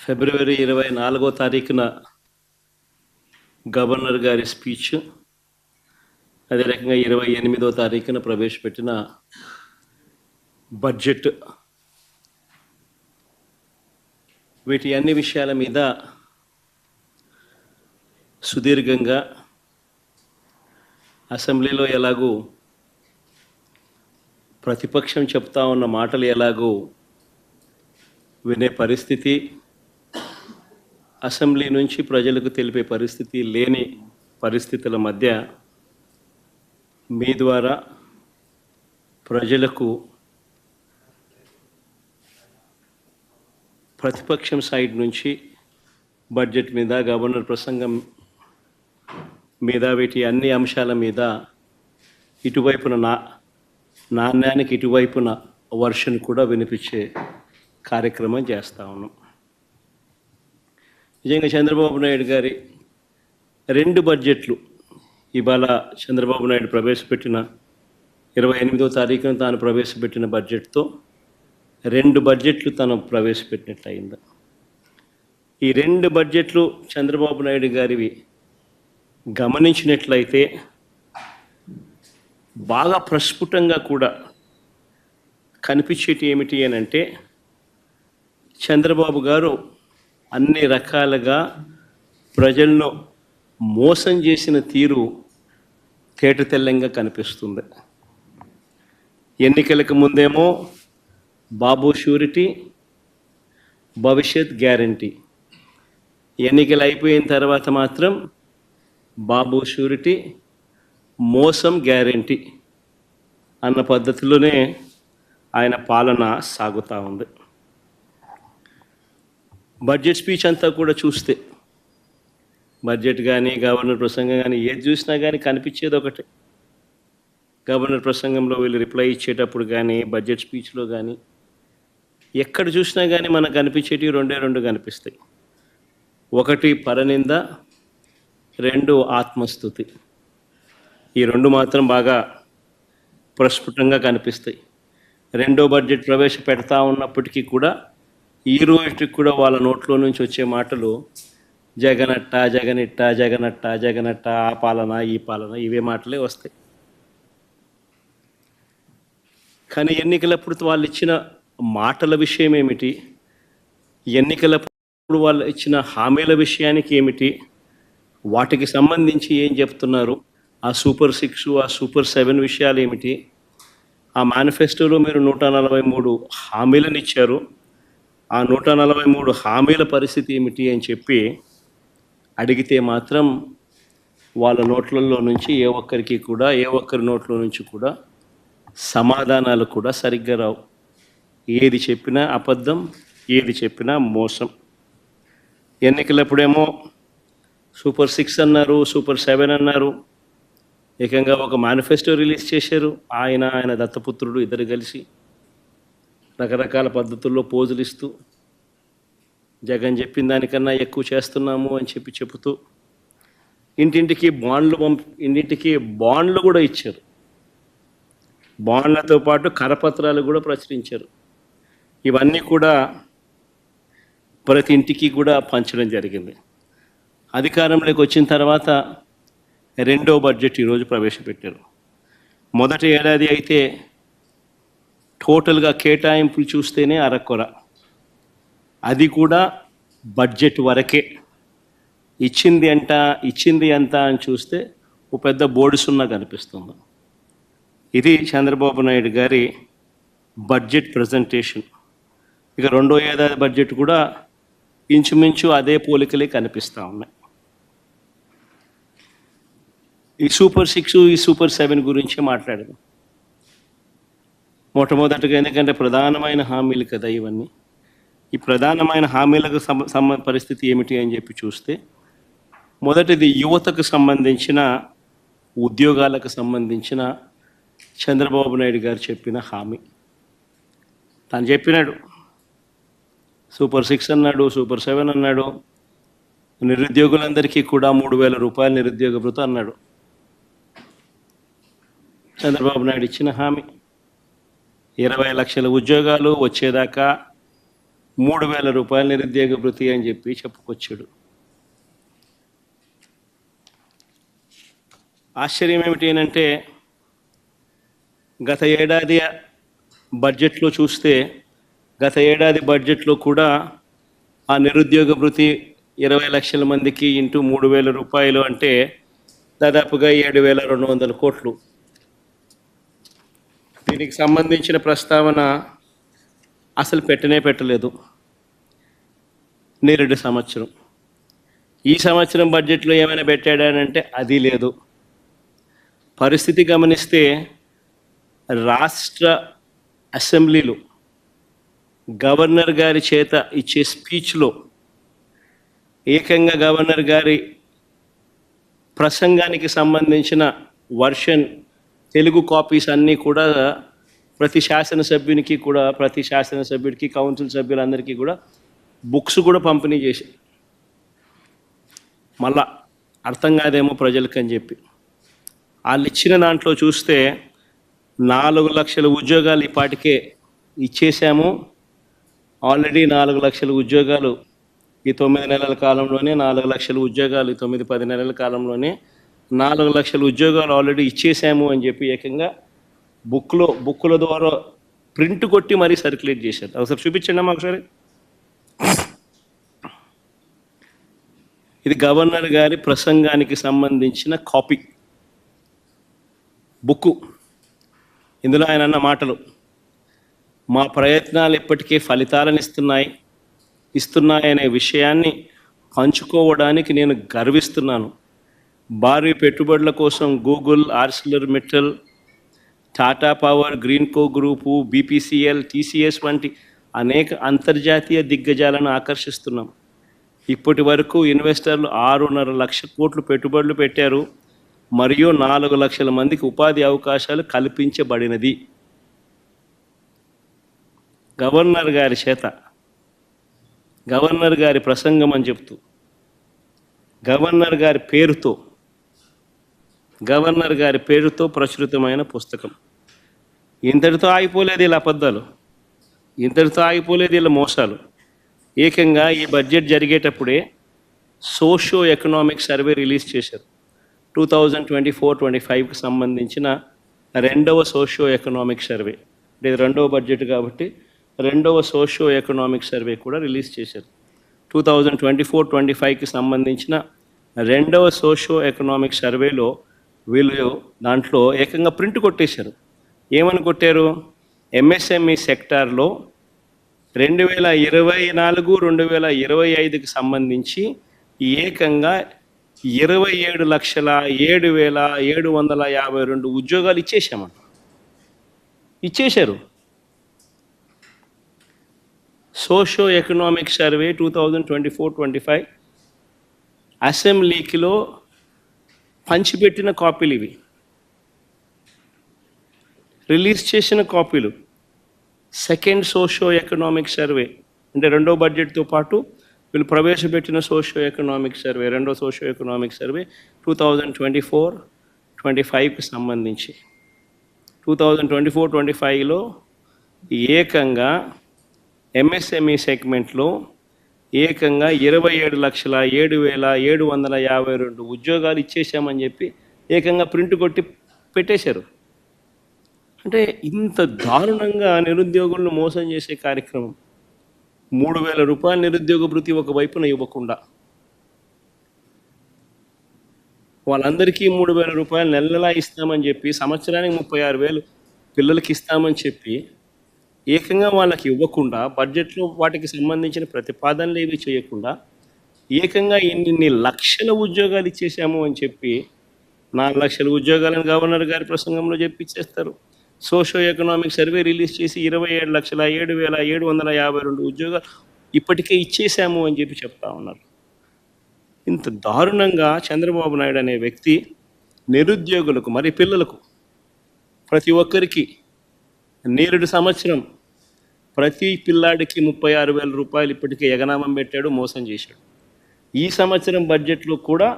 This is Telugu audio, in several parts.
ఫిబ్రవరి 24వ తారీఖున గవర్నర్ గారి స్పీచ్, అదే రకంగా 28వ తారీఖున ప్రవేశపెట్టిన బడ్జెట్, వీటి అన్ని విషయాల మీద సుదీర్ఘంగా అసెంబ్లీలో ఎలాగూ ప్రతిపక్షం చెప్తా ఉన్న మాటలు ఎలాగూ వినే పరిస్థితి, అసెంబ్లీ నుంచి ప్రజలకు తెలిపే పరిస్థితి లేని పరిస్థితుల మధ్య మీ ద్వారా ప్రజలకు ప్రతిపక్షం సైడ్ నుంచి బడ్జెట్ మీద, గవర్నర్ ప్రసంగం మీద, వీటి అన్ని అంశాల మీద ఇటువైపున నాణ్యానికి ఇటువైపున వర్షన్ కూడా వినిపించే కార్యక్రమం చేస్తూ ఉన్నాం. నిజంగా చంద్రబాబు నాయుడు గారి 2 బడ్జెట్లు, ఇవాళ చంద్రబాబు నాయుడు ప్రవేశపెట్టిన 28వ తారీఖున తాను ప్రవేశపెట్టిన బడ్జెట్తో 2 బడ్జెట్లు తను ప్రవేశపెట్టినట్లు అయింది. ఈ 2 బడ్జెట్లు చంద్రబాబు నాయుడు గారివి గమనించినట్లయితే బాగా ప్రస్ఫుటంగా కూడా కనిపించేటి ఏమిటి అని అంటే, చంద్రబాబు గారు అన్ని రకాలుగా ప్రజలను మోసం చేసిన తీరు తేటతెల్లంగా కనిపిస్తుంది. ఎన్నికలకు ముందేమో బాబు షూరిటీ, భవిష్యత్ గ్యారంటీ, ఎన్నికలు అయిపోయిన తర్వాత మాత్రం బాబు షూరిటీ, మోసం గ్యారంటీ అన్న పద్ధతిలోనే ఆయన పాలన సాగుతూ ఉంది. బడ్జెట్ స్పీచ్ అంతా కూడా చూస్తే, బడ్జెట్ కానీ గవర్నర్ ప్రసంగం కానీ ఏది చూసినా కానీ కనిపించేది ఒకటే. గవర్నర్ ప్రసంగంలో వీళ్ళు రిప్లై ఇచ్చేటప్పుడు కానీ, బడ్జెట్ స్పీచ్లో కానీ ఎక్కడ చూసినా కానీ మనకు కనిపించేటివి 2 కనిపిస్తాయి. 1 పరనింద, 2 ఆత్మస్తుతి. ఈ 2 మాత్రం బాగా ప్రస్ఫుటంగా కనిపిస్తాయి. 2వ బడ్జెట్ ప్రవేశపెడతా ఉన్నప్పటికీ కూడా ఈ రోజుకి కూడా వాళ్ళ నోట్లో నుంచి వచ్చే మాటలు జగనట్ట, జగనిట్ట, జగనట్ట, జగనట్ట, ఆ పాలన, ఈ పాలన, ఇవే మాటలే వస్తాయి. కానీ ఎన్నికలప్పుడు వాళ్ళు ఇచ్చిన మాటల విషయం ఏమిటి, ఎన్నికలప్పుడు వాళ్ళు ఇచ్చిన హామీల విషయానికి ఏమిటి, వాటికి సంబంధించి ఏం చెప్తున్నారు, ఆ సూపర్ 6, ఆ సూపర్ 7 విషయాలు ఏమిటి, ఆ మేనిఫెస్టోలో మీరు 143 హామీలను ఇచ్చారు, ఆ 143 హామీల పరిస్థితి ఏమిటి అని చెప్పి అడిగితే మాత్రం వాళ్ళ నోట్లలో నుంచి ఏ ఒక్కరి నోట్లో నుంచి కూడా సమాధానాలు కూడా సరిగ్గా రావు. ఏది చెప్పినా అబద్ధం, ఏది చెప్పినా మోసం. ఎన్నికలప్పుడేమో సూపర్ 6 అన్నారు, సూపర్ 7 అన్నారు, ఏకంగా ఒక మేనిఫెస్టో రిలీజ్ చేశారు. ఆయన దత్తపుత్రుడు ఇద్దరు కలిసి రకరకాల పద్ధతుల్లో పోజులు ఇస్తూ జగన్ చెప్పిన దానికన్నా ఎక్కువ చేస్తున్నాము అని చెబుతూ ఇంటింటికి బాండ్లు కూడా ఇచ్చారు. బాండ్లతో పాటు కరపత్రాలు కూడా ప్రచురించారు. ఇవన్నీ కూడా ప్రతి ఇంటికి కూడా పంచడం జరిగింది. అధికారంలోకి వచ్చిన తర్వాత 2వ బడ్జెట్ ఈరోజు ప్రవేశపెట్టారు. మొదటి ఏడాది అయితే టోటల్గా కేటాయింపులు చూస్తేనే అరకొర, అది కూడా బడ్జెట్ వరకే. ఇచ్చింది ఎంత అని చూస్తే ఒక పెద్ద బోర్డు సున్నా కనిపిస్తుంది. ఇది చంద్రబాబు నాయుడు గారి బడ్జెట్ ప్రజెంటేషన్. ఇక 2వ ఏడాది బడ్జెట్ కూడా ఇంచుమించు అదే పోలికలే కనిపిస్తూ ఉన్నాయి. ఈ సూపర్ 6, ఈ సూపర్ 7 గురించి మాట్లాడదాం. మొట్టమొదటిగా, ఎందుకంటే ప్రధానమైన హామీలు కదా ఇవన్నీ. ఈ ప్రధానమైన హామీలకు పరిస్థితి ఏమిటి అని చెప్పి చూస్తే, మొదటిది యువతకు సంబంధించిన, ఉద్యోగాలకు సంబంధించిన చంద్రబాబు నాయుడు గారు చెప్పిన హామీ. తను చెప్పినాడు, సూపర్ 6 అన్నాడు, సూపర్ 7 అన్నాడు, నిరుద్యోగులందరికీ కూడా 3,000 రూపాయలు నిరుద్యోగ భృతి అన్నాడు. చంద్రబాబు నాయుడు ఇచ్చిన హామీ 20 లక్షల ఉద్యోగాలు వచ్చేదాకా రూ. 3,000 నిరుద్యోగ భృతి అని చెప్పి చెప్పుకొచ్చాడు. ఆశ్చర్యం ఏమిటి అంటే గత ఏడాది బడ్జెట్లో చూస్తే గత ఏడాది బడ్జెట్లో కూడా ఆ నిరుద్యోగ భృతి 20 లక్షల మందికి ఇంటూ 3,000 రూపాయలు అంటే దాదాపుగా 7,200 కోట్లు. దీనికి సంబంధించిన ప్రస్తావన అసలు పెట్టలేదు. నేరుడు సంవత్సరం ఈ సంవత్సరం బడ్జెట్లో ఏమైనా పెట్టాడంటే అది లేదు. పరిస్థితి గమనిస్తే రాష్ట్ర అసెంబ్లీలో గవర్నర్ గారి చేత ఇచ్చే స్పీచ్లో ఏకంగా గవర్నర్ గారి ప్రసంగానికి సంబంధించిన వర్షన్ తెలుగు కాపీస్ అన్నీ కూడా ప్రతి శాసనసభ్యుడికి కౌన్సిల్ సభ్యులందరికీ కూడా బుక్స్ కూడా పంపిణీ చేసి మళ్ళా అర్థం కాదేమో ప్రజలకు అని చెప్పి వాళ్ళు ఇచ్చిన దాంట్లో చూస్తే 4 లక్షల ఉద్యోగాలు ఇప్పటికే ఇచ్చేసాము. ఆల్రెడీ 4 లక్షల ఉద్యోగాలు ఈ 9 నెలల కాలంలోనే 4 లక్షల ఉద్యోగాలు ఈ 9-10 నెలల కాలంలోనే 4 లక్షల ఉద్యోగాలు ఆల్రెడీ ఇచ్చేసాము అని చెప్పి ఏకంగా బుక్కుల ద్వారా ప్రింట్ కొట్టి మరీ సర్క్యులేట్ చేశారు. ఒకసారి చూపించండి అమ్మా ఒకసారి. ఇది గవర్నర్ గారి ప్రసంగానికి సంబంధించిన కాపీ బుక్కు. ఇందులో ఆయన అన్న మాటలు, మా ప్రయత్నాలు ఇప్పటికే ఫలితాలను ఇస్తున్నాయనే విషయాన్ని పంచుకోవడానికి నేను గర్విస్తున్నాను. భారీ పెట్టుబడుల కోసం Google, Arcelor Mittal, Tata power, Greenko group, BPCL, TCS వంటి అనేక అంతర్జాతీయ దిగ్గజాలను ఆకర్షిస్తున్నాం. ఇప్పటి వరకు ఇన్వెస్టర్లు 6.5 లక్షల కోట్లు పెట్టుబడులు పెట్టారు మరియు 4 లక్షల మందికి ఉపాధి అవకాశాలు కల్పించబడినది. గవర్నర్ గారి చేత గవర్నర్ గారి ప్రసంగం అని చెప్తూ గవర్నర్ గారి పేరుతో ప్రచురితమైన పుస్తకం. ఇంతటితో ఆగిపోలేదు ఇలా అబద్ధాలు, ఇంతటితో ఆగిపోలేదు ఇలా మోసాలు. ఏకంగా ఈ బడ్జెట్ జరిగేటప్పుడే సోషియో ఎకనామిక్ సర్వే రిలీజ్ చేశారు. 2024-25కి సంబంధించిన రెండవ సోషియో ఎకనామిక్ సర్వే. ఇది రెండవ బడ్జెట్ కాబట్టి రెండవ సోషియో ఎకనామిక్ సర్వే కూడా రిలీజ్ చేశారు. 2024-25కి సంబంధించిన రెండవ సోషియో ఎకనామిక్ సర్వేలో వీళ్ళు దాంట్లో ఏకంగా ప్రింట్ కొట్టేశారు. ఏమని కొట్టారు? ఎంఎస్ఎంఈ సెక్టార్లో 2024-2025కి సంబంధించి ఏకంగా 27,07,752 ఉద్యోగాలు ఇచ్చేశారు. సోషియో ఎకనామిక్ సర్వే 2024-25 అసెంబ్లీకిలో పంచిపెట్టిన కాపీలు ఇవి, రిలీజ్ చేసిన కాపీలు. సెకండ్ సోషియో ఎకనామిక్ సర్వే అంటే రెండో బడ్జెట్తో పాటు వీళ్ళు ప్రవేశపెట్టిన సోషియో ఎకనామిక్ సర్వే, రెండో సోషియో ఎకనామిక్ సర్వే 2024-25కి సంబంధించి 2024-25లో ఏకంగా ఎంఎస్ఎంఈ సెగ్మెంట్లో ఏకంగా 27,07,752 ఉద్యోగాలు ఇచ్చేసామని చెప్పి ఏకంగా ప్రింట్ కొట్టి పెట్టేశారు. అంటే ఇంత దారుణంగా నిరుద్యోగులను మోసం చేసే కార్యక్రమం. 3,000 రూపాయల నిరుద్యోగ భృతి ఒకవైపున ఇవ్వకుండా వాళ్ళందరికీ 3,000 రూపాయలు నెలలా ఇస్తామని చెప్పి సంవత్సరానికి 36,000 పిల్లలకి ఇస్తామని చెప్పి ఏకంగా వాళ్ళకి ఇవ్వకుండా బడ్జెట్లో వాటికి సంబంధించిన ప్రతిపాదనలు ఏవి చేయకుండా ఏకంగా ఇన్ని లక్షల ఉద్యోగాలు ఇచ్చేసాము అని చెప్పి 4 లక్షల ఉద్యోగాలను గవర్నర్ గారి ప్రసంగంలో చెప్పిచ్చేస్తారు. సోషియో ఎకనామిక్ సర్వే రిలీజ్ చేసి 27,07,752 ఉద్యోగాలు ఇప్పటికే ఇచ్చేసాము అని చెప్పి చెప్తా ఉన్నారు. ఇంత దారుణంగా చంద్రబాబు నాయుడు అనే వ్యక్తి నిరుద్యోగులకు మరి పిల్లలకు ప్రతి ఒక్కరికి నేరుడు సంవత్సరం ప్రతి పిల్లాడికి 36,000 రూపాయలు ఇప్పటికే ఎగనామం పెట్టాడు, మోసం చేశాడు. ఈ సంవత్సరం బడ్జెట్లో కూడా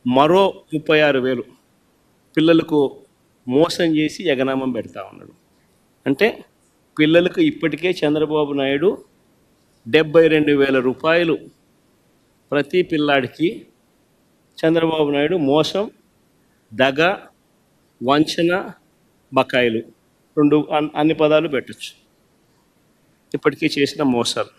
మరో 36,000 పిల్లలకు మోసం చేసి ఎగనామం పెడతా ఉన్నాడు. అంటే పిల్లలకు ఇప్పటికే చంద్రబాబు నాయుడు 72,000 రూపాయలు ప్రతి పిల్లాడికి చంద్రబాబు నాయుడు మోసం, దగ, వంచన, బకాయిలు 2 అన్ని పదాలు పెట్టచ్చు. ఇప్పటికీ చేసిన మోసాలు.